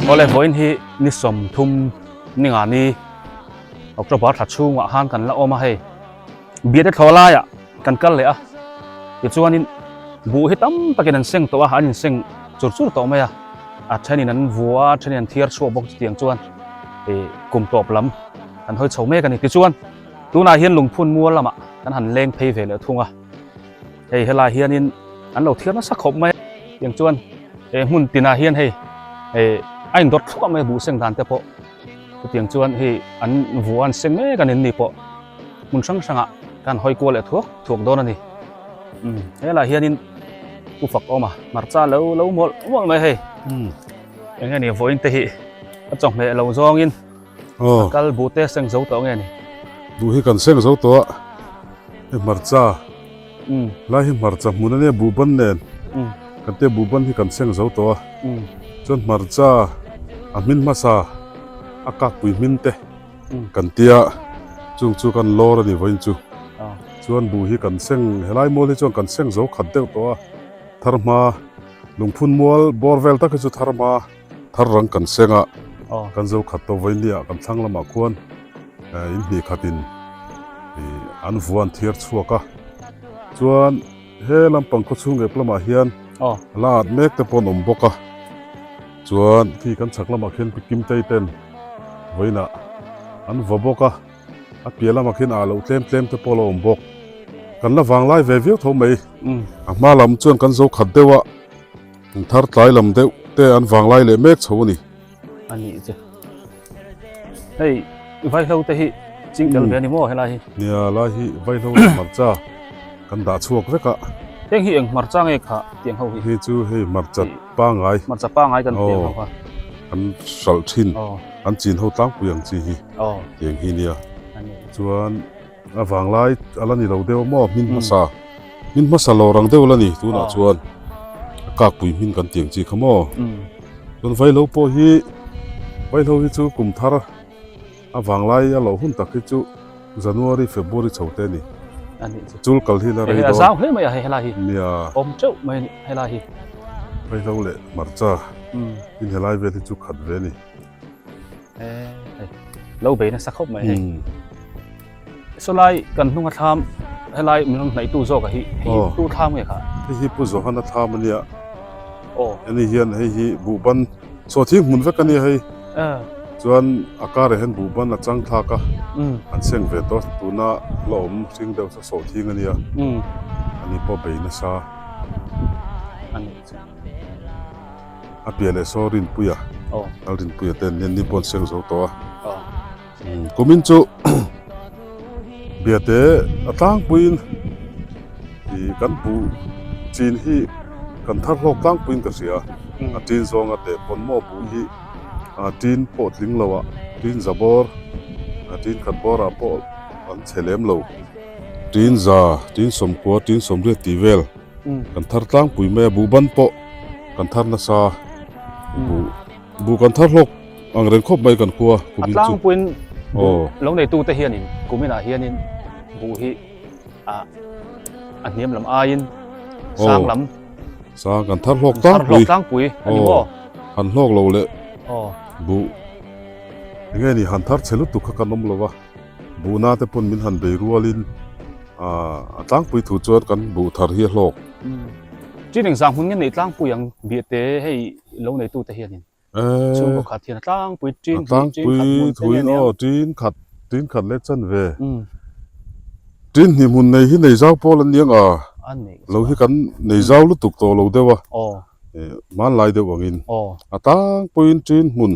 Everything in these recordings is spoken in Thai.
ก็เลยวันที่นิสมทุ่มนี่งานนี้ออกจากบ้านถัดชูว่าห้างกันแล้วออกมาให้เบียดได้ทอลายกันเลยอีกส่วนนี้บูให้ตั้มตะกี้นั้นเสียงตัวหานี่เสียงจุดต่อมาใช่นี่นั้นวัวใช่นี่นั้นเทียร์ชัวบอกเตียงจวนกลุ่มตอบล้ำกันเฮ้ยเฉาเมกันอีกส่วนตัวนาเฮียนลงพุ่นมัวละกันหันเลงเพย์เวลทุ่งเฮลาเฮียนินอันเราเทียร์นั้นสักขบไหมอย่างจวนหุ่นตีนาเฮียนไอ้ดดทั่วไม่บูเสียงดันแต่พอเตียงจวนอันวัวอันเสียงเมกันนี่พอมุนช่างการหอยกัวเลยถูกโดนนี่เฮลาเฮียนินอุฟักออกมามาจ้าแล้วหมดไหมอย่างนี้ฝนที่จงเมเราจองอินกัลบูเตเสียงเสาตัวไงนี่บูให้กันเสียงเสาตัวมาจ้าไล่ให้มาจ้ามุนเนี่ยบูบันเนี่ยกันเตะบูบันให้กันเสียงเสาตัวจนมาจ้าอามินมาซาอากาศปุยมินเตกันเตียจูกันลอร์นี่วันจูชวนบูให้กันเสียงเฮลัยโมลิจวนกันเสียงเสาขัดเตะตัวทาร์มาลุงพุนมัวบอร์เวลตักจุดทาร์มาทาร์รังกันเสียงกันเสาขัดตัววันนี้กันทั้งละมาควรอินนี่ขัดินอันฟัวอันเทียร์ชัวกะชวนเฮลัมปังก็ชุ่งเก็บละมาเฮียนลาดเมกแต่ปนอมบกะชวนที่กันสักละมาเขียนไปกิมใจเต้นไว้น่ะอันวบกะอัดเปียละมาเขียนอาลูเต็มแต่ปนอมบกกันละวางไล่เววิวทำไมมาลำชวนกันเสาขัดเดวะทาร์ไล่ลำเดวแต่อันวางไล่เลยเมกชาวนี่อันนี้จ้ะเฮ้ยไว้เราแต่ที่จริงเดี๋ยวเบียนี่มั่วให้ไรเนี่ยไรไว้เรามาจ้ากันด่าชัวกเวกะเตียงเฮียงมาจ้างเอกค่ะเตียงเขาฮีจูให้มาจัดป้างไงมาจัดป้างไงกันเตียงเขาค่ะอันสัลชินอันจีนเขาตั้งเปลี่ยนจีฮีเตียงฮีเนี่ยชวนวางไล่อะไรนี่เราเดียวมั่วมินมาซาเรารังเดียวละนี่ตัวน่ะชวนกากปุยมินกันเตียงจีขโมจนไว้เราพอฮีไว้เราฮีจูกลุ่มทาร์วางไล่เราหุ่นตักฮีจูJanuary February ชาวเตนี่จูลกัลที่เราเรียนสาวเฮ้ยไม่ให้ไรเนี่ยอมเจ้าไม่ให้ไรไปเราเลยมาจ้าอินเฮลัยเวทีจูขัดเวนี่เราเบนสักครบไหมสไลกันนุ่งทำให้ไรมันไหนตู้โซ่กับฮีตู้ทำไงค่ะฮีปุ๊โซ่ฮันทำมันเนี่ยอันนี้เฮียนให้บุบันโซ่ทิ้งหุ่นเวกันนี่ให้ชวนอากาศเห็นบุบันนัดจังทักอันเสียงเวทตัวน่าล้อมสิ่งเดียวจะโซ่ทิ้งอันนี้อันนี้พอเบนซาอันนี้เปียเลยโซ่รินปุยเอารินปุยแต่เนี่ยนี่บนเสียงโซ่ตัวกูมินจูเบียดเตะตั้งปุยนกันปูจีนฮีกันทัดโลกตั้งปุยนก็เสียจีนซองเตะปนหม้อปูฮีจีนปอดลิงเราจีนจับบอร์จีนขัดบอร์ปอดอันเฉลิมเราจีนสมกัวจีนสมเรียตีเวลกันทัดตั้งปุยแม่บูบันปอกันทัดนาซาบูกันทัดโลกอังเรนคบไปกันคัวกูมินจูปุยนลงในตู้เตเฮียนินกูไม่น่าเฮียนินบูฮีอันนี้ลำอายินสร้างกันทัดโลกตั้งปุยอันนี้บ่หันโลกเราเลยบูยังไงนี่หันทัดเชลุตุกกันนมเลยวะบูน่าแต่ปนมินหันเบรัวลินตั้งปุยถูจวดกันบูทัดเฮียโลกจีนหนึ่งสามคนนี้ในตั้งปุยยังเบียดเตะให้ลงในตู้เตเฮียนินช่วงก็ขัดเทียนตั้งปุยจีนถุยจีนขัดเล็กจันเวจีนหิมุนในที่ในเจ้าพอลันเลี้ยงเราที่กันในเจ้าลุตุกโตเราเดียววะมันลายเดียวกินตั้งปุยจีนมุน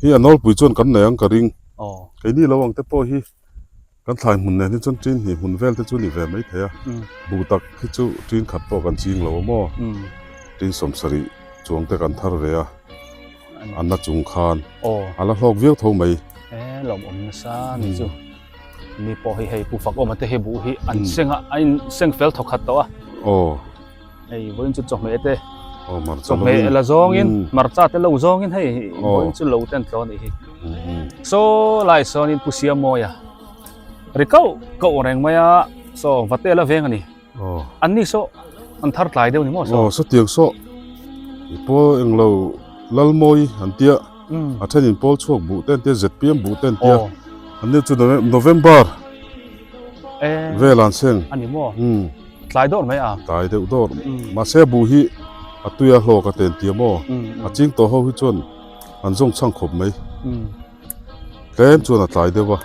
ที่อันนั้นปุยจวนกันไหนอังกริงไอ้นี่เราวังแต่พอที่กันถ่ายมุนเนี่ยที่จนจีนหิมุนเวลที่จวนนี่เวไม่เทียบูตักที่จูจีนขัดพอกันจริงเราหม้อจีนสมศรีจวงแต่กันทาร์เรียอันนัดจุงคานอันละหอกเวียวทำไมหลอมอมซานี่จูนี่พอให้ผู้ฝักออกมาแต่ให้บุให้อันเสียงเฟลทอกขัดตัวไอ้วันจุดจงเมตเต้จงเมตละจงอินมาร์จ้าเตละจงอินให้วันจุดเราเต้นตัวนี่โซ่ไล่โซ่นี่ผู้เสียมอยริเขาแรงมายโซ่วัดเตละเวงนี่อันนี้โซ่อันทาร์ไลเดียวนี่มั้งโซ่เตียงโซ่พวกเอ็งเรา lalmoi an tia a thanin pol chuak bu ten tia zpm bu ten tia an ni chu November velan seng ani mo tlai dor mai a tai deuh dor ma se bu hi atuya hlo ka ten tia mo a ching to ho hi chon an jong chang khop mai tlem chuan a tlai dewa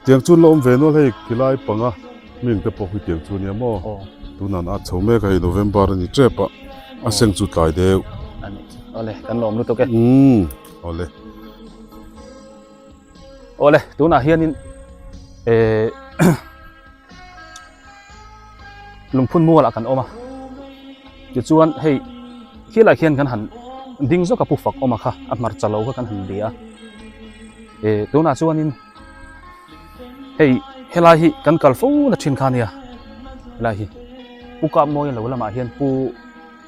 tiang chun lom ve no hei kilai panga ming te po hi tiang chun ya mo tunan a chome ka hi November ni trepa a seng chu tlai deuh ani ole kan lom lu to ke ole tuna hianin lungphun mua la kan oma ti chuan hei khilai khian kan han ding zo ka pu fak oma kha amar chalo ka kan han dia tuna chuanin hei helai hi kan kalfo na thin khania helai hi puka moi lo lama hian pu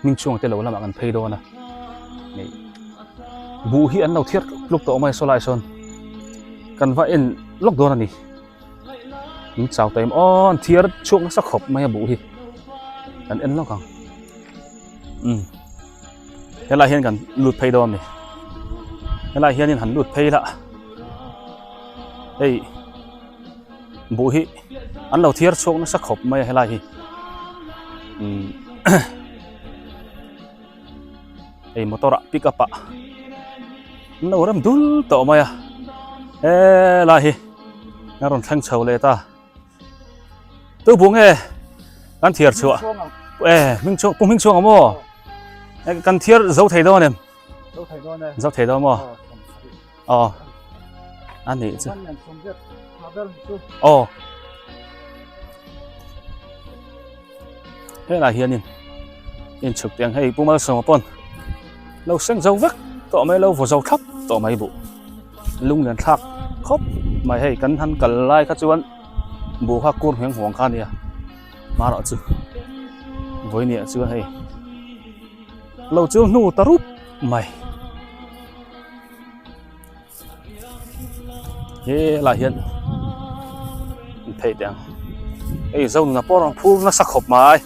mingchuang te lo lama kan phei do na nei bu hi an lo thiat luk to mai solai son kan va en lok do na ni min chau taim on thiar chuak na sa khop mai bu hi kan en lok ang helai hian kan lut phei do ni helai hian in han lut phei la hei bu hi an lo thiar chuak na sa khop mai helai hi ei motora pick up no ram dul to maya la hi na ron thang chho le ta tu bung kan thiar chua ming chuang mo kan thiar zo thei do nem zo thei do mo an ni chu he la hianin in chuk tiang hei pumal so pon lâu xanh dấu vắt tọ mấy lâu vào dấu thấp tọ mấy bộ lung liền thạc khóc mày hay cắn hắn cần lai các chú ăn bố hoa côn hiếng hoàng khan nè mà đó chứ với nè chưa hay lâu chưa nụ ta rút mày thế là hiện thấy tiếng ấy dâu là po phu nó sắc hộp mà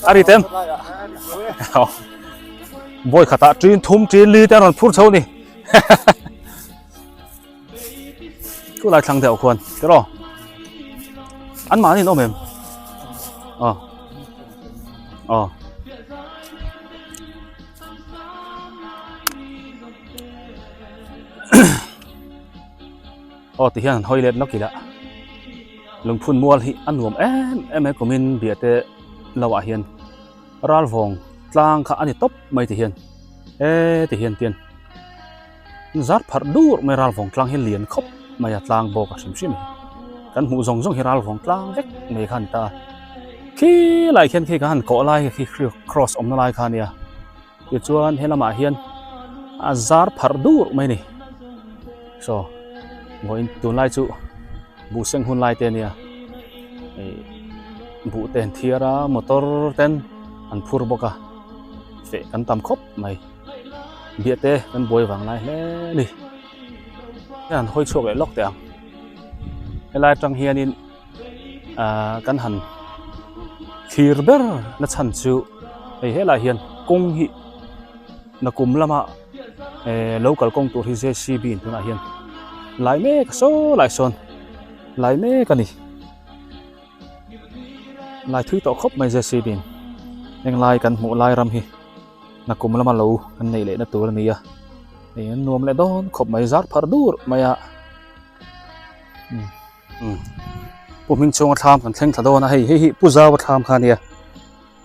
ai đi tem bôi khata truyền thum truyền ly ta còn phun sâu nè cứ lại thằng theo khuôn cái đó ăn má thì nó mềm thì hiện hơi lên nó kỳ lạ lùng phun mua thì ăn uống em ấy của mình biệt lâu à hiền ral vòng tlang kha ani top mai ti hian ti hian tian zat phar dur mai ral vong tlang hi lian khop mai tlang bo ka sim sim kan hu zong zong hi ral vong tlang vek me khan ta khi lai khen khi kan ko lai khi cross om na lai khan ya ti chuan helama hian azar phar dur mai ni so ngoin tun lai chu bu seng hun lai te nia bu ten thiara motor ten an phur boka fe kan tam khop mai bia te kan boi wang lai le ni kan hoi chuak le lok tiang helai tang hian in kan han khir ber na chan chu helai hian kong hi na kum lama local kong tur hi JCB tuna hian lai me so lai son lai me kan ni lai thui to khop mai JCB neng lai kan mu lai ram hi na kum lama lo kan nei le na tur ni ya nei nuam le don khop mai zat phar dur maya pu min chong tham kan thleng thado na hei hi pu zaw tham khan ya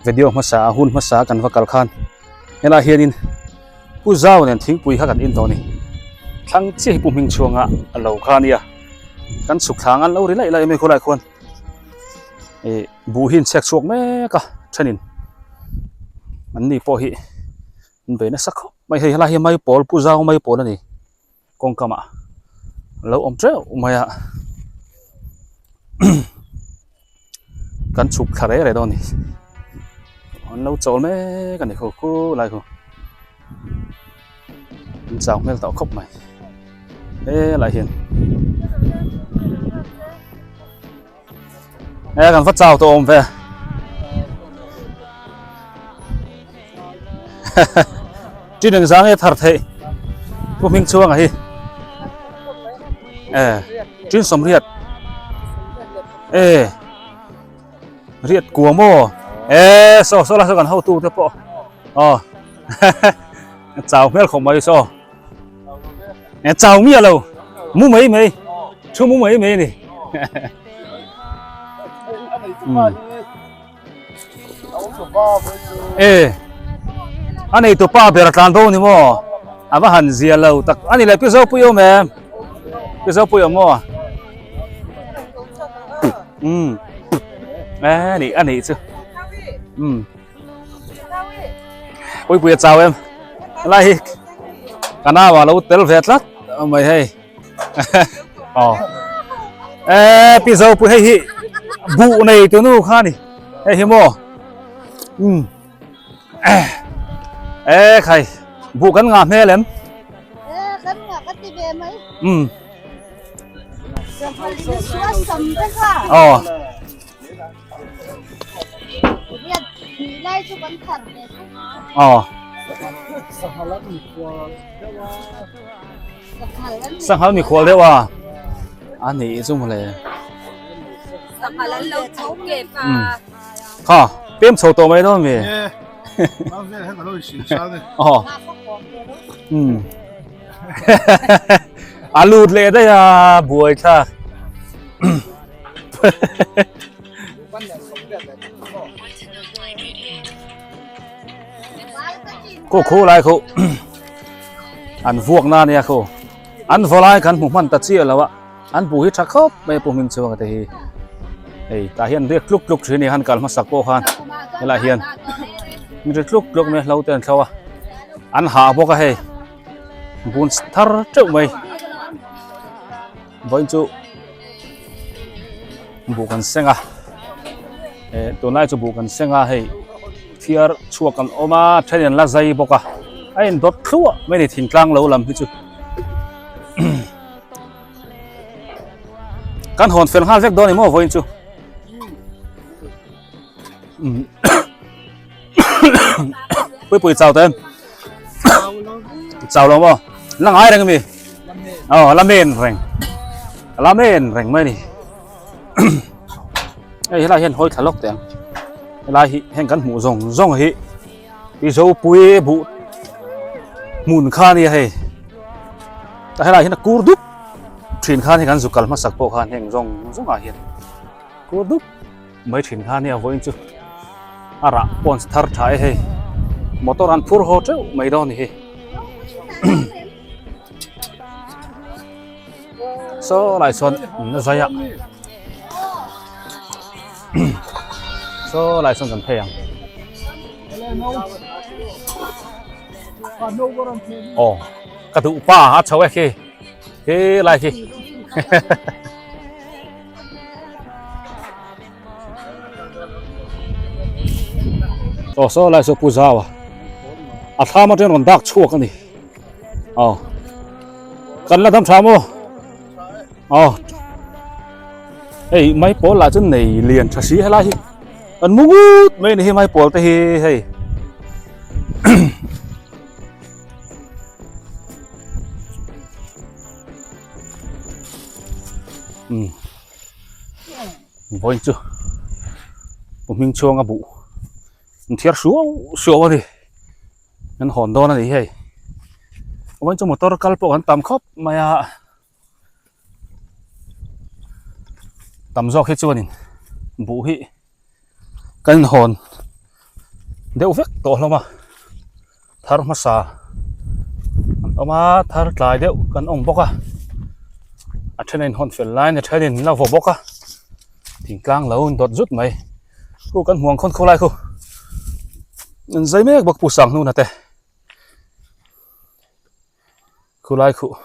video ma sa hun ma sa kan vakal khan hela hianin pu zaw nen thing pui kha kan in to ni thang chi pu min chonga alo khan ya kan suk thang an lo ri lai lai me kholai khon bu hin sek chuak me ka thanin an ni po hi be na sakho mai hei la hi mai pol pu zaw mai pol ani kong kama lo om treo maya kan chuk khare re do ni an lo chol me kan ni kho ku lai kho chào mel tao khóc mày lại hiền cần phát chào tôi ôm về Chỉ đừng sáng ấy thật thế. Cô mình chuông à hi. Chuyên sống riết. Riết của mô. Sao là sao còn hậu tu thế bộ. Chào mẹ không mấy sao. Chào mẹ lâu. Mũ mấy. Chú mũ mấy nè. Anh ấy tụi ba bè tràn đâu nè mò, à bà hẳn gì lâu, tắc anh ấy lại biết dâu bùi mà, biết dâu bùi mò, này anh ấy chứ, bùi chào em, lại, cái nào mà lâu tel vẹt lắm, mày hay, biết dâu bùi hay, bụ này tụi nó khá nè, hay mò, khai vụ cắn ngà mê lắm cắn ngà cắn tì bè mấy giờ phải đi xóa sầm thế cả biết thì đây chú vẫn thẳng này sang hal mi khol đấy wa anh ấy dùng rồi sang hal lâu cháu kẹp ha bém sầu tổ mấy đó mày lụt lệ đấy à buổi ta cô lại cô anh vuông na nè cô anh vô lại cần một món tạt chia là vậy anh bùi chắc khóc mấy bùi mình chưa thì ta hiện riết lúc thế này hắn cần mà sạc cô han lại hiện mình riết lúc này lâu tiền sau anh hạ bốc cái bún thar trâu mày với chú bù cần sen à tối nay chú bù cần sen à hay phía chùa cần ôm thay nên là dây bốc à anh đốt khua mấy này thỉnh trang lâu lắm chứ căn hồn phiền hai vết đó này mua với chú bùi chào tên chào lắm không lăng ai đây cái gì làm men rành mấy đi ấy là hiện hồi thả lóc tiền là hiện cắn mũ rồng hi đi dâu bùi bụ mùn khan đi hay tại là hiện là cua đúc truyền khan thì cắn dục cắn mà sặc bộ khan hiện rồng à hiện cua đúc mấy truyền khan này với chứ ara pon thar thai hay motor an phur ho treu mấy đó này so lại xuân nó dày ạ so lại xuân cần thèm cả tụ ba hát cháu ấy khi lại khi so lại so puja à tham mà trên còn đặc chua cái này cần là thăm tham không máy bố là chân này liền chả xí hay là gì ấn mút mấy này máy bố thì hay vội chưa mình chuông à bụ thiệt xuống thì nên hòn đó này hay vẫn cho một tơ cal bộ hắn tầm khóc mà tầm gió khi chưa nên bụ hi cái hòn đều vét to lắm mà thar mà sa mà thar lại đều cái ông bốc à trên này hòn phiền lại trên này là vô bốc à thì càng lâu đột rút mày cô cần huang con khô lại cô giấy mấy bậc bù sẵn luôn nè tè khô lại cô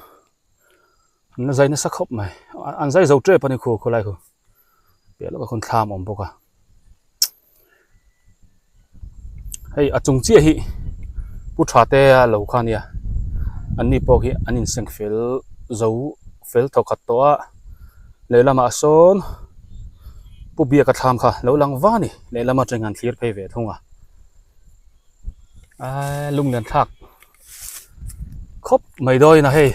nó giấy nó sắc khóc mày ăn giấy dầu trễ bao nhiêu khô lại cô biết là con tham ổn bốc à hay ở trong chia hi bút chả tè lâu khan ya anh đi bốc hi anh in sang phèn dầu phèn thau khát toa lấy làm mà son bố bia cắt tham kha lâu lăng vá nè lấy làm mà tranh ngàn thiệt phải về không à lung liền thạc บไม่ด้อยนะเฮ้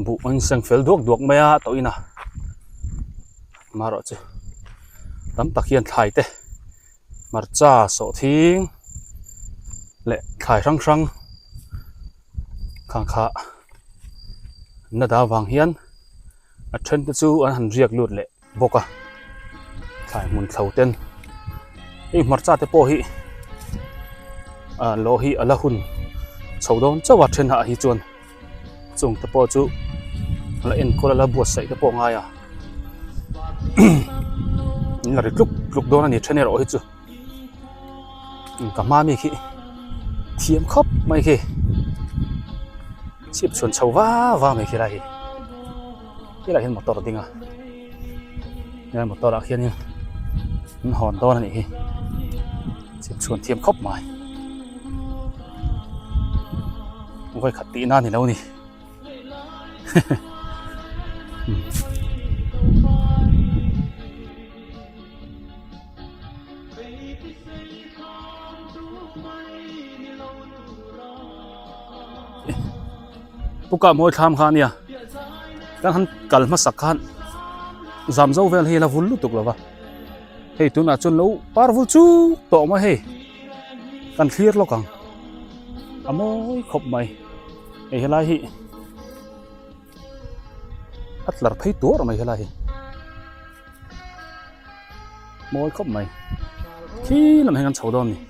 บุมันเสียงเฟลดวกไม่อะตัวอีน่ะมารอจ้ะลำตะเคียนไทยเต้มาจ้าโสทิ้งเละไทยรังข้างขาหน้าดาววางเฮียนอัดเทรนต์จู่อันหันเรียกลุดเละบกอะไทยมุนเท่าเต้นอีมาจ้าเตโปฮีโลฮีอัลหุ่นชาวดอนจะวัดเทรนหาฮิจวนจงเตโปจู่ละเอ็นคนละบวชใส่เตโปง่ายอ่ะนี่ละลุกโดนอันนี้เทรนเนอร์โอฮิจู่กับมามีขี้เทียมครบไม่ขี้ชิบชวนชาวว่าไม่ขี้ไรที่ไรเห็นหมดตัวจริงอ่ะเนี่ยหมดตัวละเขียนนี่มันหอนตัวนั่นนี่ชิบชวนเทียมครบมามันค่อยขัดตีหน้านี่แล้วนี่ปุกกะมวยทำข้าเนี่ยกันหันกัลมาสักขันจำเจ้าเวลเฮลาวุลลุตุกแล้ววะเฮ้ยตุน่าจนแล้วปาร์วุลจูโตมาเฮ้กันเคลียร์แล้วกันอโมยขบไม่เฮ้ยเฮลาฮีอัตลาร์เพย์ตัวหรือไม่เฮลาฮีโมยขบไม่ขี้ลำให้กันชาวดอนนี่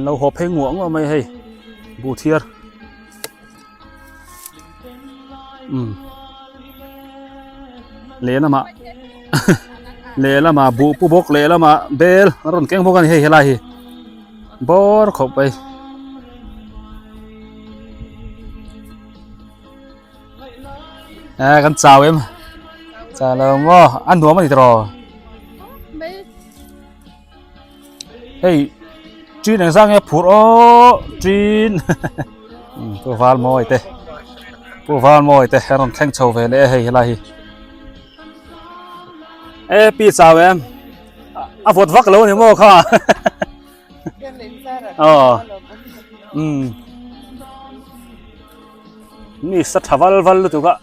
เราหอบเพลงหัวว่าไม่ให้บูเทียร์เลนะมา เลละมาบูปูบกเลละมาเบลรุ่นเก่งพวกกันเฮ้ยเฮลาฮีบอร์เข้าไปกันจ้าวเอ็มจ้าแล้วว่าอันหัวมันอีกรอเฮ้ยจีนอย่างสร้างไงผูดโอ้จีนผู้ฟังมวยเตะผู้ฟังมวยเตะรุ่นแข่งโชว์เวลเฮ้ยเฮลาฮีปีสาวเอ็มฝนฟักแล้วนี่โม่ข้าอ๋อนี่สัตว์วัลลุตุกะ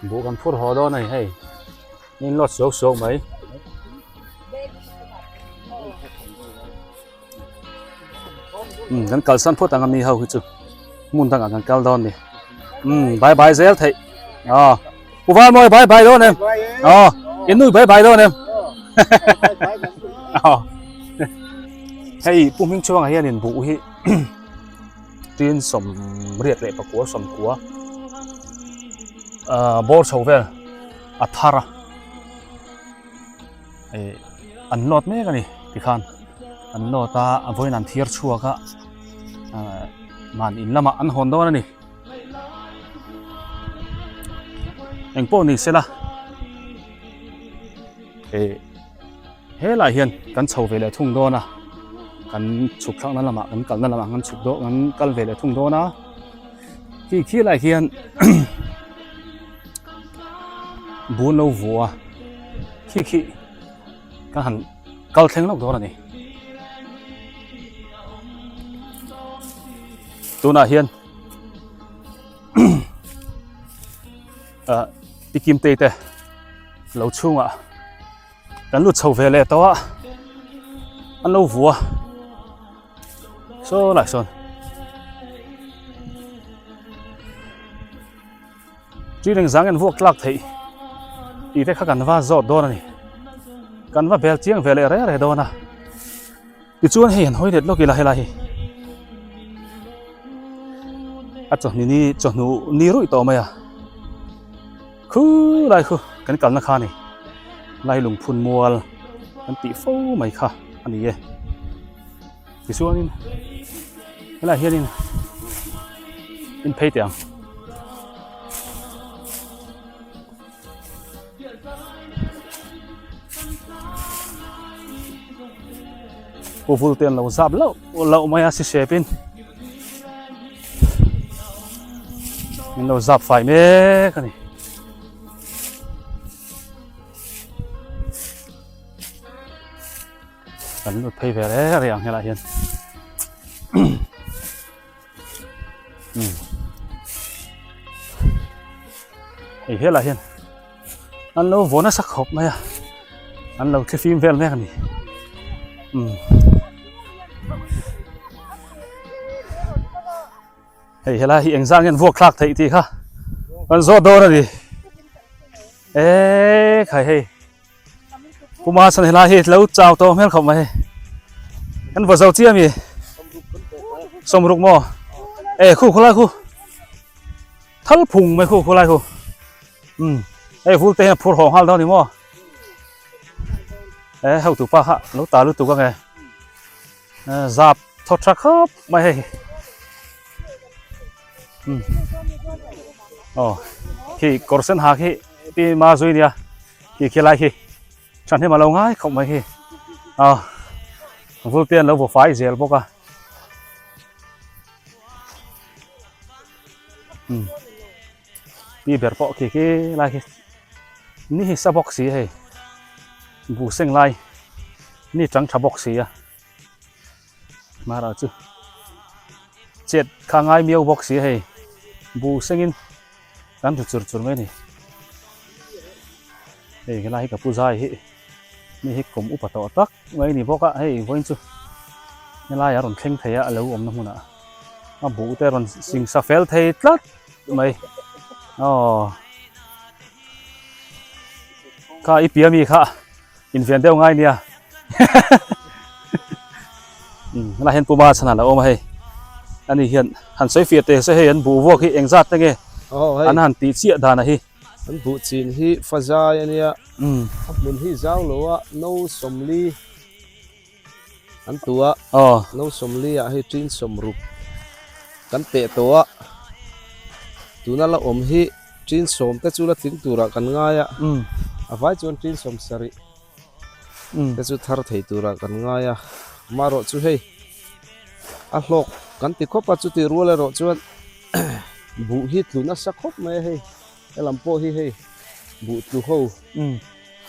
บุกันพูดหอดอหน่อยให้นี่รถโศกไหมกันเกลสันพูดต่างกันมีเฮาคือจุมุนต่างกันเกลดอนนี่บายเซลไทยอ๋อผู้ฟังมวยบายโดนเอ็มอ๋ออินนุ้ยบายโดนเอ็มอ๋อให้ปุ่มมิ่งช่วงให้เรียนบุให้จีนสมเรียกเลยปะกัวสมกัวบอลโชเวลอัฐาระอันโนดไม่กันนี่ที่ขันอันโนดตาอันวันนั้นเทียร์ชัวก็มันอินละมาอันฮอนโดนั่นนี่เอ็งพวกนี้เสร็จละเฮ้ยหลายเฮียนกันโชเวลทุ่งโดนะกันฉุกครั้งนั้นละมากันกันนั่นละมากันฉุกโดกันกันเวลทุ่งโดนะขี้หลายเฮียนบุญเราวัวขี้กันหันเกาเทงนกตัวนี่ตัวน่าเฮียนติกิมเตะเราชุ่งอ่ะกันลุดโชว์เวลตัวอันเราวัวโซ่หลายส่วนจีนสังกันพวกลักไทยอีเด็กเขากันว่าจอดโดนนี่กันว่าเบลเจียงเวลอะไรโดนนะดิชวนเห็นห้อยเด็ดโลกิลาเฮลาฮีอาจารย์นี่จนูนี่รู้ตัวไหมอ่ะคืออะไรคือกันกันนะคะนี่ไล่หลงพุนมัวกันตีฟูไหมค่ะอันนี้ดิชวนนี่เฮลาเฮียนี่อินเพย์เตียงผู้ฟูเตียนเราซับแล้วเราไม่อาศัยเชฟอิน เราจับไฟแม่กันนี่กันรถไฟไปแล้วอย่างเงี้ยละเห็นไอ้เหี้ยละเห็นอันเราวนน่ะสักขบไหมอ่ะอันเราแค่ฟิล์มเวลแม่กันนี่เฮ้ยละเอ็งสร้างเงินพวกคลักไทยทีค่ะมันโซโดนะดิเอ๊ะใครเฮ้ยกูมาสันเฮลาเฮ้ยแล้วเจ้าโตแม่เขาไหมอันว่าเจ้าเจี๊ยมีสมรุกหม้อเอ้คู่คนไรคู่ทัลพุงไหมคู่คนไรคู่เอ้ฟูเตะพูดของฮัลโหลนี่หม้อเอ้เขาถูกปะฮะแล้วตาลูกถูกก็ไงจับทอดชักครับไม่ให้อ๋อที่กอร์เซนหาที่ปีมาซุยเดียที่เขียนอะไรที่ฉันให้มาลงง่ายเขาไม่ที่อ๋อฟูเตียนแล้วบอกไฟเสียแล้วพวกอ่ะปีแบบพอที่อะไรที่นี่สะบกสีให้บูเซ็งไลนี่จังฉะบกสีอ่ะมาแล้วจูเจ็ดข้างไงมีเอาบกสีให้บูเซ็งอินกันจุดไหมนี่เฮ้ยอะไรกับผู้ชายเฮ้นี่ให้กลมอุปตอตักไม่นี่พวกอ่ะเฮ้ยวันจูนี่อะไรอ่ะรอนเข่งเทียแล้วอมน้ำมันอ่ะมาบูแต่รอนสิงสะเฟลเทียตัดไม่อ๋อข้าอีเปียมีค่ะอินเฟียนเดียวง่ายเนี่ยเราเห็นปูมาขนาดแล้วโอ้มาให้อันนี้เห็นหันใส่เฟียเตะใส่เห็นบูวอกที่เองซัดตั้งไงอันหันตีเสียดานะฮีอันบูจีนฮีฟ้าใจอันเนี้ยมุนฮีเจ้าหรือว่าโนสมลีอันตัวโนสมลีอะให้จีนสมรูปกันเตะตัวนั่นละอมฮีจีนสมแต่จุลทิ้งตัวละกันง่ายอ่ะเอาไว้จนจีนสมสริแต่จุดทาร์ไทยตัวละกันง่ายอ่ะมารอจุให้อ่ะโลกกันติดคบปัจจุบันรู้เลยรอจวนบุฮิตลุนัสคบไหมให้ลำโพฮีให้บุตุเขา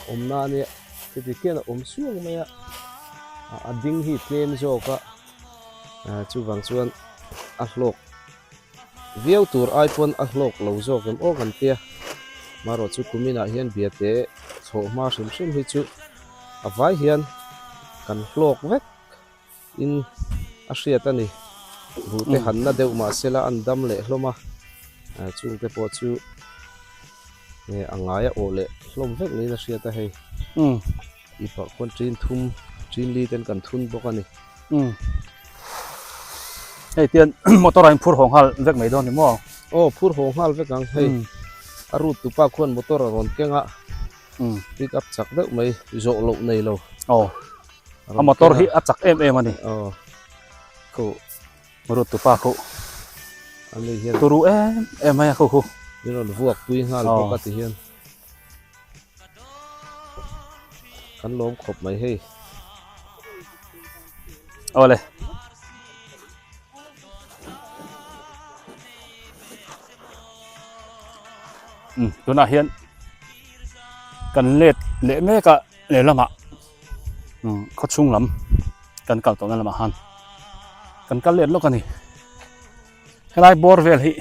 อมนาเนี่ยที่เกี่ยนอมช่วงไหมอ่ะดิ้งฮิตเนี่ยมันโจกะจุบังจวนอ่ะโลกเวียวตัวไอโฟนอ่ะโลกเราโจกันโอ้กันเตี้ยมารอจุกุมินาเฮียนเบียดเตะโฉมาสุ่มฮิจุเอาไว้เฮียนกันโลกเวกอินอาเซียตันนี่บุเตหันน่ะเดี๋ยวมาเสละอันดำเละลงมาจุงเตปอจูเนี่ยอ่างไงโอเละลมเวกนี่อาเซียตะให้อีปะคนจีนทุ่มจีนลีเต้นกันทุนพวกกันนี่ไอ้เตียนมอเตอร์ไซค์พูดของฮัลเวกไม่โดนนี่มั้งโอ้พูดของฮัลเวกังให้อารุตุป้าคนมอเตอร์รอนเก่งอ่ะปิกอัพจักเด็กไม่โจลกในเราอ๋อมอเตอร์ที่อัดจักมันนี่เขารุตุป้าเขาอันนี้เฮียนตัวรู้ไม่เขานี่เราพวกปุยฮัลพวกกันที่เฮียนกันล้มขบไม่ให้เอาเลยตัวน่าเฮียนกันเละแม่ก็เละละมะเขาชุ่งลำกันเก่าตรงนั้นละมาหันกันเละแล้วกันนี่ให้ไล่บอร์เวลฮี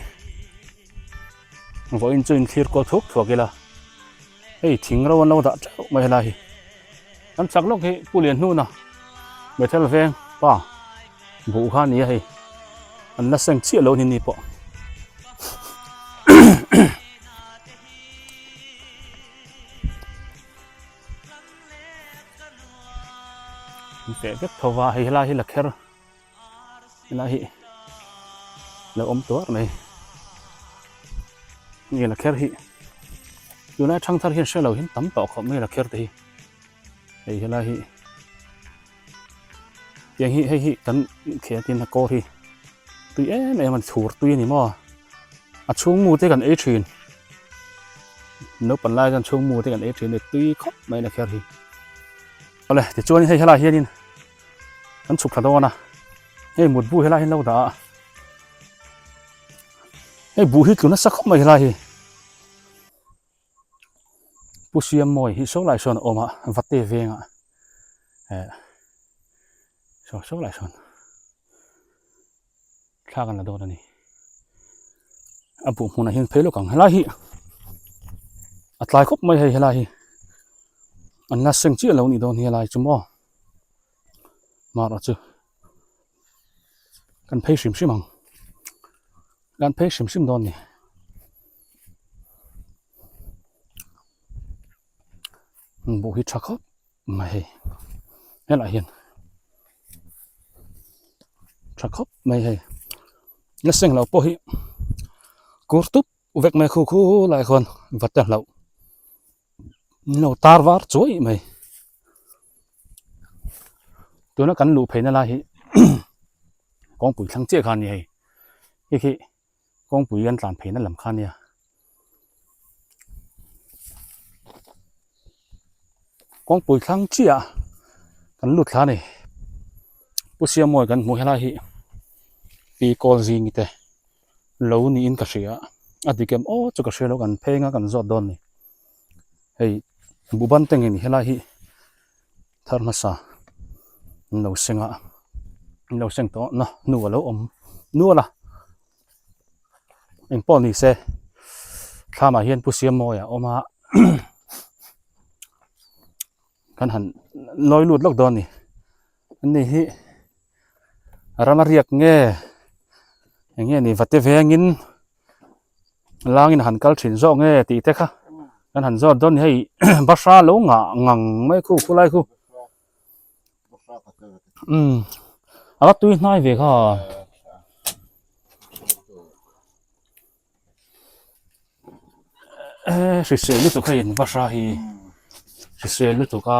ว่าอินจูอินคลีร์ก็ทุกถั่วกี่ละเฮ้ยทิ้งเราวันเราด่าเจ้าไม่ให้ไล่กันสักลูกฮีผู้เรียนนู่นนะไม่เท่าเฟงป้าบุคคลนี้ให้อันนั้นเสียงเชี่ยเรานี่ปะเตะก็ทว่าให้ลาให้ละแค่ลาให้แล้วอมตัวไหมนี่ละแค่ที่อยู่ในช่างทาร์เห็นเชื่อเราเห็นตั้มต่อเขาไม่ละแค่ที่ให้ลาให้ยังให้กันเขียนที่นักโกที่ตัวเนี่ยมันถูกตัวนี่มั้งช่วงมูที่กันชีนนึกปัญญากันช่วงมูที่กันชีนเนี่ยตัวเขาไม่ละแค่ที่เอาเลยเดี๋ยวจวนให้ลาเฮียนี่มันสุกขนาดนั้นนะให้หมดบุ้ให้ลาเห็นเราด่า Hey buhit lu na sakop mai lai hi pusiam moi hi so lai son oma vatte venga so lai son thagan la do ni abu huna hin phelo kang hala hi atlai khop mai hei hala hi an na seng chi lo ni don hi lai chumo ma ra chu kan phei sim simang kan phei sim sim don ni bu hi thakop mai hei hala hian thakop mai hei na seng lo po hi kurtup vek me khu lai khon vat ta lo no tar war choi mai tu na kan lu pheina la hi kong pui thang che khan ni hei hi kong pui an tlan pheina lam khan ya kong pui thang chia kan lut thla ni pusia moi kan mu hela hi pi kol jing te lo ni in ka ria adikem o chu ka ria lo kan phenga kan zot don ni hei buban teng ni hela hi tharma sa no senga no seng to na nu lo om nu la en pon ni se thama hian pusia moi a oma kan han loi lut lok don ni ani hi ramariak nge ni vate vengin langin han kal thin zo nge ti te kha kan han zo don hei basha lo nga ngang mai khu khulai khu ala tui nai ve kha se lu to khain basha hi se lu to ka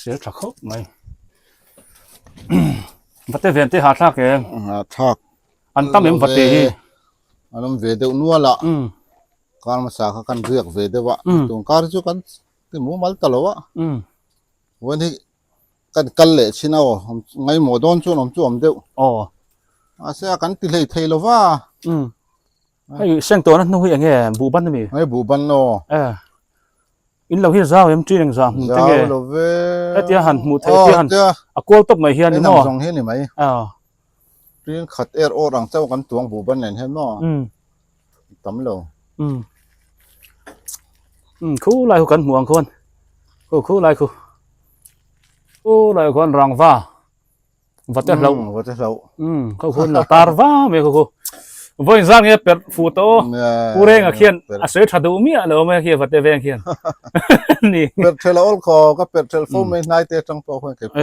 se thakop mai vate ven te ha thak ke thak an tam em vate hi anam ve de nuala kar ma sa kha kan riak ve de wa tung kar chu kan ti mu mal talowa wen hi kan kal le chinaw ngai mo don chu nom chu om deu asa kan ti lei thei lo wa hei seng to na nu hi ange bu ban mi ngai bu ban no in lo hi zaw em tri nang zam te ge lo ve etia han mu the ti han a kol top mai hian ni mo song he ni mai tin khat er o rang chau kan tuang bu ban nen he no tam lo khu lai kan muang khon khu lai khu lai kon rang va vate lo khon la tar va me khu voi zang ye per photo pureng a khian a se thadu mi a lo me khi vate veng khian ni per thela ol kho ka per tel phone me nai te tang po khon ke po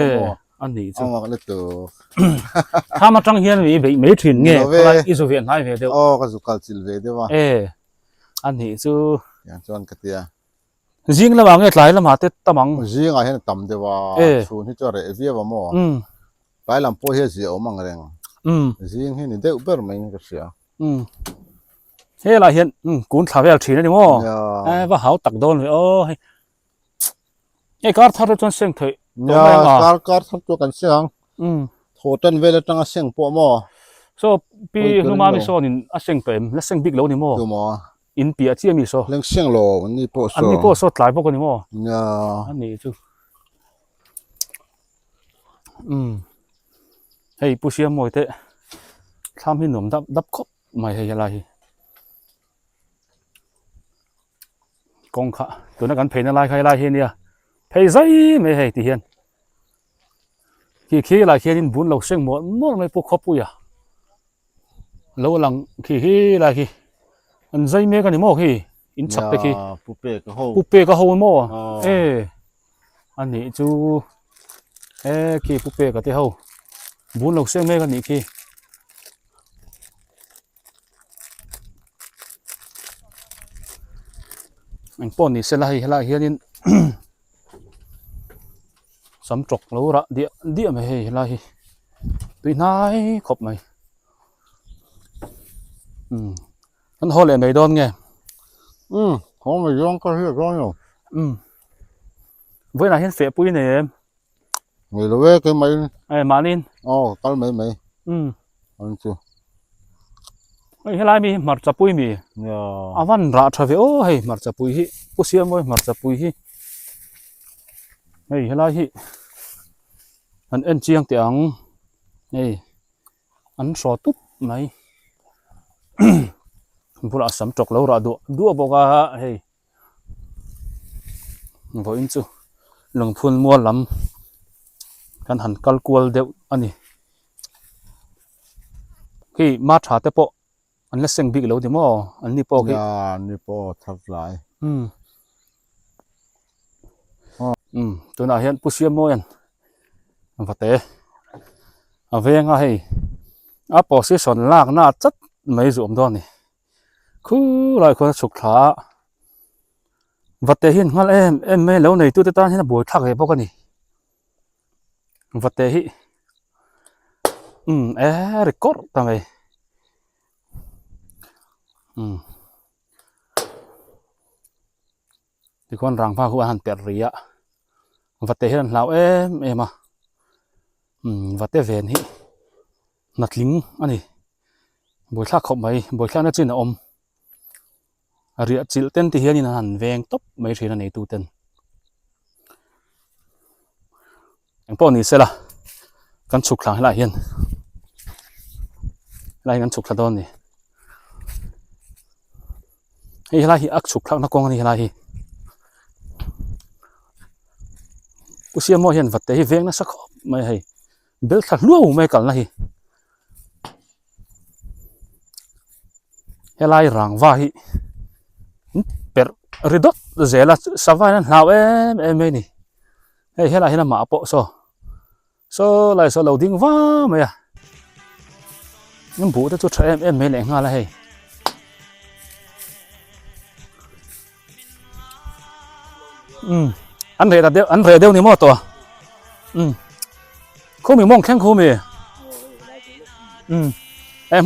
an ni chu ang le to tha ma tang hian mi be me thin nge lai isu vian hai ve de ka zu kal chil ve de wa an ni chu yan chon ka tia jing la wang nge tlai la ma te tamang jing a hen tam de wa chu ni cho re via wa mo pai lam po he ji o mang reng jing he ni de ber mai ka sia he la hian kun thavel thina ni mo wa hau tak don ve o e kar thar chon seng thoi kar thar chu kan siang thotan vele tang a seng po mo so pi huma mi so nin a seng pem la seng big lo ni mo in pi a chi mi so leng seng lo ni po so an ni po so tlai po ko ni mo an ni chu hei pusia moi te tham hi nom dap khop mai hei la hi kong kha tu na kan pheina lai khai lai hi nia phei zai me hei ti hian khi la khian in bun lo seng mo mai po khop pu ya lo lang khi la khi an zai me ka ni mo khi in chap te khi pupe ka ho mo an ni chu khi pupe ka te ho bun lo seng me ka ni khi anh pon ni se la hianin sam trok lo ra dia me he la hi tui nai khop mai an hol e mai don nge ho mai yong ka hi ro yo với là hian fe pui ne người lo ve cái mai manin kal mai mai an chu เฮ้ยเฮลายมีมัดจับปุยมี ya อาวันราทราเวโอเฮ้ยมัดจับปุยฮิกุเสียมวยมัดจับปุยฮิเฮ้ยเฮลายฮิอันเอ็นเจียงเตียงเฮ้ยอันสอตุบไหน พูดอาสามจกแล้วราดูบอกว่าเฮ้ยพออินจูหลงพุนมัวลำกันหันกัลกวลเดียวอันนี้ที่มาถาเตปะอันเล็กเซงบิกแล้วดิมั้งอันนี้ปอกี่ ya ni po thap lai ตัวน่าเห็นผู้เชี่ยวมวยอันวัดเตะอาเวงอ่ะเฮ้ยอาปอสิสอนลากหน้าจัดไม่รวมด้วยนี่คือหลายคนสุขท้าวัดเตะหินงั้นเอ็มไม่แล้วในตู้เตต้านที่น่ะบวยทักเลยพวกนี้วัดเตะหิรีคอร์ดทำไมที่คนรังพาหัวหันเปียรีอะวัดเตะหินเรามาวัดเตะเวนหินัดลิงอันนี้บวยทักเข้าไปบวยทักนั่นจีนอมเรียจิลเต้นที่เฮียนี่นั่นเวงตบไม่ใช่นั่นในตู้เต้นอย่างพวกนี้เสร็จละกันฉุกหลังให้ละเฮียนไล่กันฉุกละตอนนี้ให้ละฮีอักฉุกหลังนักกองนี่ละฮีผู้เชี่ยวมวยเฮียนวัดแต่ฮีเวงนั่นสักไม่ให้เบลทัดล้วไม่กันละฮีให้ไล่รังว่าฮีper ridot zela savana nowไม่นี่เฮ้ยละเห็นมาปะso lai so loading vaมาอ่ะงั้นบูจะจุดใช้ไม่แรงอะไรเฮ้ยอันเดียวนี่มั่วตัวคู่มีมองแข้งคู่มี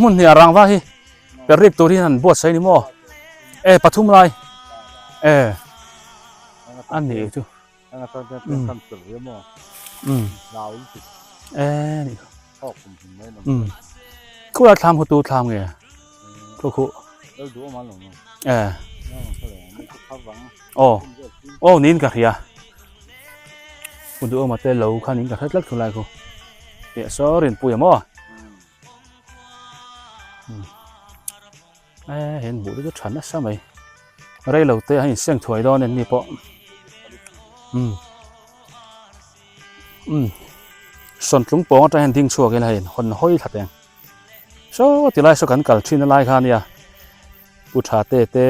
มุ่นเนี่ยรังว่าเฮ้ยเป็นรีบตัวที่นั่นบวชใส่นี่มั่วปทุมไรอันนี้จู那个大家别看嘴嘛，老一点，นี่好恐怖没那么，คู่เราทำคู่ตูทำไงคู่都多蛮冷嘛，那后来那个他玩，โอ้นี่กันเฮียคุณดูมาเตะเหลาคันนี้กันทัดลัดคุณไรคู่เดี๋ยวซ้อเรียนปุยมั้งเห็นบุตรจะฉันนะใช่ไหมอะไรเราเตะให้เสียงถอยดอนนี่ปะส่วนลุงปองจะเห็นทิ้งชัวกันเลยคนห้อยถัดเองโซ่ที่ไรสักกันกัลชินอะไรกันเนี่ยผู้ชายเตะ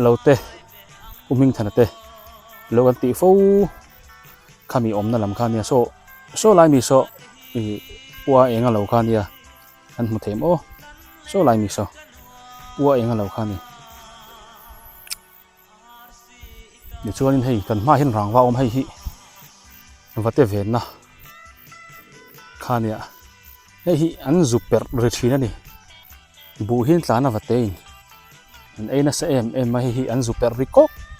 เราเตะผู้มิงทันเตะเรากันตีฟูข้ามีอมนั่นลำคันเนี่ยโซ่ไรมีโซ่ปัวเองเราคันเนี่ยอันมุเทมโอโซ่ไรมีโซ่ปัวเองเราคันเนี่ยเดี๋ยวช่วงนี้ให้กันมาเห็นรังว่าอมให้ฮิวัดเตเวนนะข้าเนี่ยให้ฮิอันซุปเปอร์ริชีนั่นนี่บูหินตานะวัดเตนอันน่ะเสมมาให้ฮิอันซุปเปอร์ริโก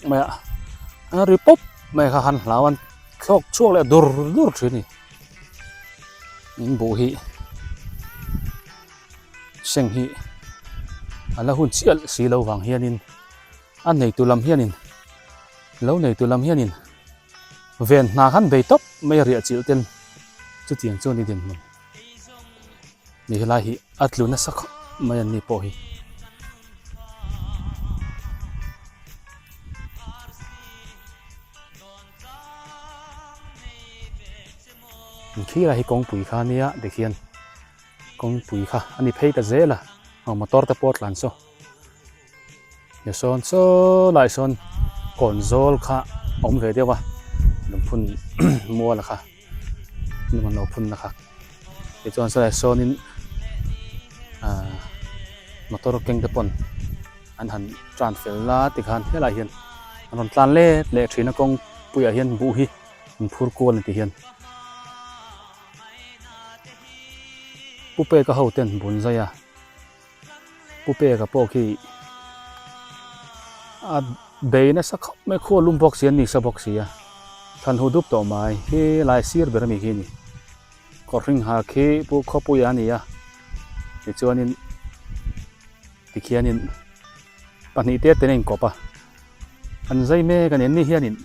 มาอันริปบมาข้าหันหลาวันคลอกช่วงเลยดูร์ชีนี่อินบูฮิเซงฮิอันละหุ่นเชี่ยสีเหลาวังเฮียนินอันไหนตุลำเฮียนินแล้วในตัวลำเฮียนินเวนนาขันเบยตบไม่เรียจิลเต็นจุดยังโจนี่เด่นมันนี่คือลายฮิอัดลุนัสักไม่ยันนี่พอฮิขี้ลายฮิกองปุ๋ยข้านี่เด็กเฮียนกองปุ๋ยข้าอันนี้เพย์ตะเจล่ะเอามาตอร์ตะปอดหลังโซ่เดี๋ยวโซ่ลายโซนก่อนโซลค่ะอมเวเดียววะลำพุนมัวละค่ะนี่มันลำพุนนะคะเดี๋ยวจอนสไลโซนินมาตัวรถเก่งตะปนอันหันจานเฟลลาติคันเท่าไรเฮียนอันนั้นตานเล่เละทรีนักกงปุยเฮียนบุฮีมันพูดโกนติเฮียนปุเป้ก็เข้าเต้นบุญใจอ่ะปุเป้กับพวกที่เบย์นะสักไม่ควรลุ่มบอกเสียนี่สักบอกเสียทันหูดุบต่อมาให้ลายเสียเบอร์มีแค่นี้ก็ริงหาแค่พวกข้อปุยอันนี้อ่ะเดี๋ยวนี้ ติเขียนินปนิเตเตนินกบอันใจเมกันนี่เฮียนิน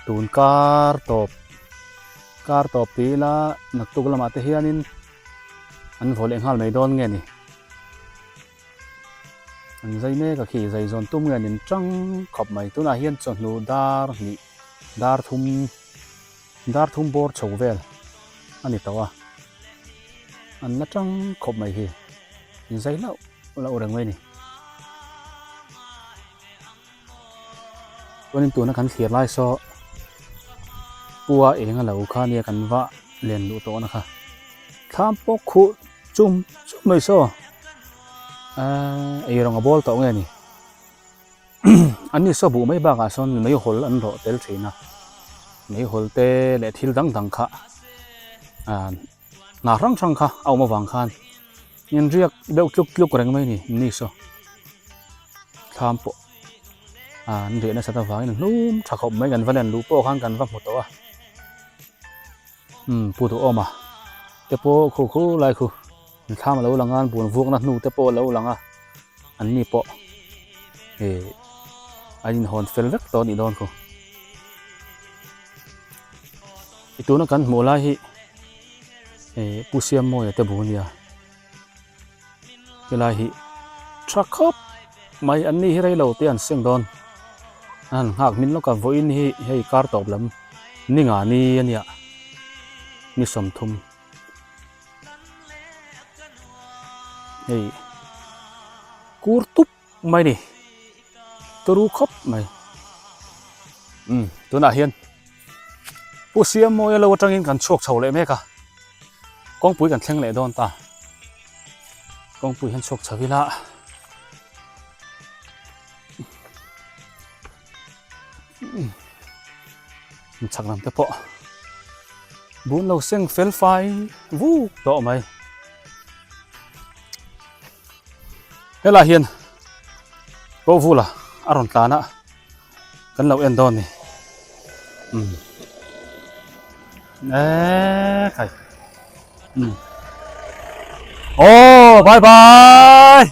ตูนการตบปีละนักตุกละมาเตเฮียนินอันโฟเลงฮัลไม่โดนเงี้ยนี่อันใจเมกับขี่ใจจนตุ้มเงี้ยนินจังขอบไม่ตุน่าเฮียนจนนูดาร์นี่ดาร์ทุ่มบอร์ชาวเวลอันนี้ตัวอันนั้นจังขบไม่เฮียอันใจแล้วเราเรื่องไว้นี่วันนี้ตัวนักขันเขียนไล่โซ่ปัวเองเราข้าเนี่ยกันว่าเรียนรู้ตัวนะคะทำปกขุจุ่มไม่โซ่ไอรองบอลตัวไงนี่ อันนี้โซ่บุไม่บ้ากันส่วนไม่หอลอันโรเตลทีนะไม่หอลเตเลทิลดังค่ะนารังช่างค่ะเอามาวางคันยันเรียกเบลคลุกแรงไหมนี่โซ่ทำปกเดี๋ยวในสถานที่นู้นถ้าเขาไม่กันวันนั้นรู้โป้ข้างกันว่าหมดตัวปูตัวออกมาแต่โป้คู่ไรคู่ข้ามาแล้วหลังงานปูนพวกนั้นนู้แต่โป้แล้วหลังอันนี้โป้อันนี้หอนเฟลเล็กตอนนี้โดนคู่อีตัวนั้นกันโมลาฮิปูเซียมโมยแต่บุญยาเวลาฮิทรัคคบไม่อันนี้ให้เราเตียนเสียงโดนหากมินแล้วก็วิ่งให้การตอบลำนี่งานี่เนี่ยนี่สมทุมกูตุบไม่นี่ตัวรู้ครบไม่ตัวน่าเฮียนผู้เสียมวยเราจังยินกันโชคเฉาเลยไหมกะกองปุ๋ยกันแข่งเลยโดนตากองปุ๋ยกันโชคเฉาวิละชักน้ำเตะปะบุญเราเสียงเฟลไฟวู้ต่อไหมเฮล่าเฮียนก็วู้ล่ะอารมณ์ตานะกันเราเอ็นโดนนี่ใครโอ้บาย